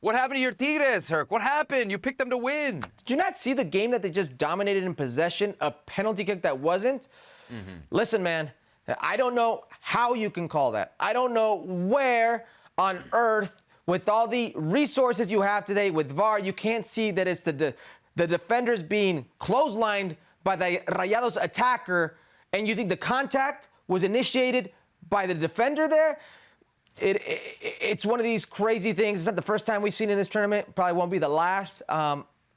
What happened to your Tigres, Herc? What happened? You picked them to win. Did you not see the game that they just dominated in possession? A penalty kick that wasn't? Listen, man, I don't know how you can call that. I don't know where on earth, with all the resources you have today with VAR, you can't see that it's the defenders being clotheslined by the Rayados attacker, and you think the contact was initiated by the defender there? It's one of these crazy things. It's not the first time we've seen in this tournament. Probably won't be the last.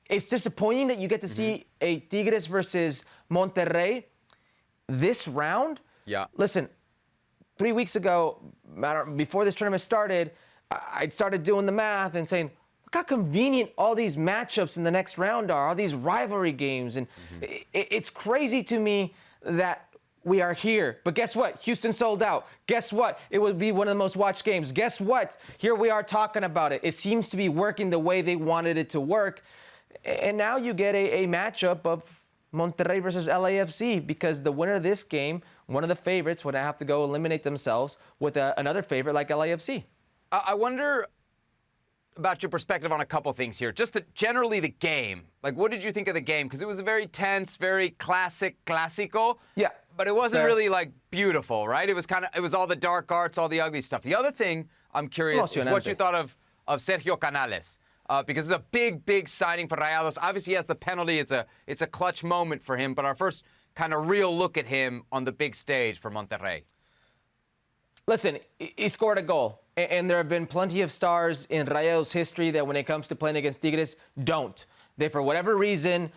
It's disappointing that you get to see a Tigres versus Monterrey this round. Yeah. Listen, 3 weeks ago, before this tournament started, I'd started doing the math and saying, look how convenient all these matchups in the next round are, all these rivalry games. And it's crazy to me that we are here. But guess what? Houston sold out. Guess what? It would be one of the most watched games. Guess what? Here we are talking about it. It seems to be working the way they wanted it to work. And now you get a matchup of Monterrey versus LAFC, because the winner of this game, one of the favorites, would have to go eliminate themselves with another favorite like LAFC. I wonder about your perspective on a couple things here. Just generally the game. Like, what did you think of the game? Because it was a very tense, very clásico. Yeah. But it wasn't really, like, beautiful, right? It was all the dark arts, all the ugly stuff. The other thing I'm curious is what you thought of Sergio Canales. Because it's a big signing for Rayados. Obviously, he has the penalty. It's a clutch moment for him. But our first kind of real look at him on the big stage for Monterrey. Listen, he scored a goal. And there have been plenty of stars in Rayados history that when it comes to playing against Tigres, don't. They, for whatever reason,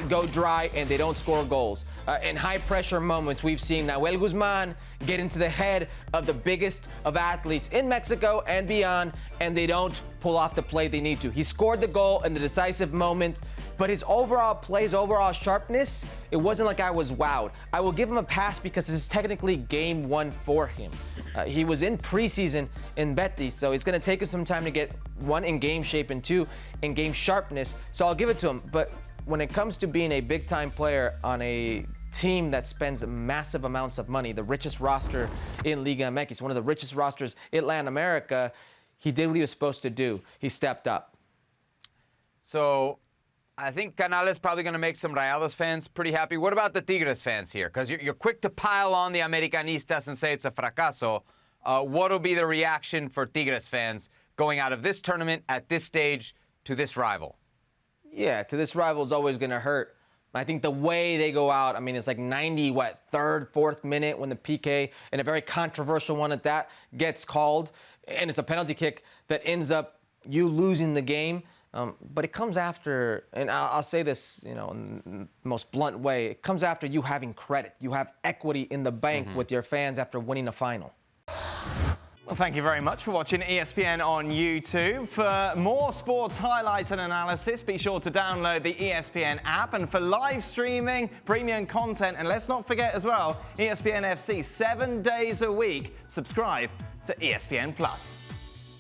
go dry and they don't score goals. In high-pressure moments, we've seen Nahuel Guzman get into the head of the biggest of athletes in Mexico and beyond, and they don't pull off the play they need to. He scored the goal in the decisive moment, but his overall play, his overall sharpness, it wasn't like I was wowed. I will give him a pass because this is technically game one for him. He was in preseason in Betis, so it's going to take him some time to get, one, in game shape, and two, in game sharpness. So I'll give it to him. But when it comes to being a big-time player on a team that spends massive amounts of money, the richest roster in Liga MX, one of the richest rosters in Latin America, he did what he was supposed to do. He stepped up. So I think Canales is probably going to make some Rayados fans pretty happy. What about the Tigres fans here? Because you're quick to pile on the Americanistas and say it's a fracaso. What will be the reaction for Tigres fans going out of this tournament at this stage to this rival? Yeah, to this rival is always going to hurt. I think the way they go out, I mean, it's like 3rd, 4th minute when the PK, and a very controversial one at that, gets called. And it's a penalty kick that ends up you losing the game. But it comes after, and I'll say this, in the most blunt way, it comes after you having credit. You have equity in the bank with your fans after winning a final. Well, thank you very much for watching ESPN on YouTube. For more sports highlights and analysis, be sure to download the ESPN app. And for live streaming, premium content, and let's not forget as well, ESPN FC 7 days a week. Subscribe to ESPN+.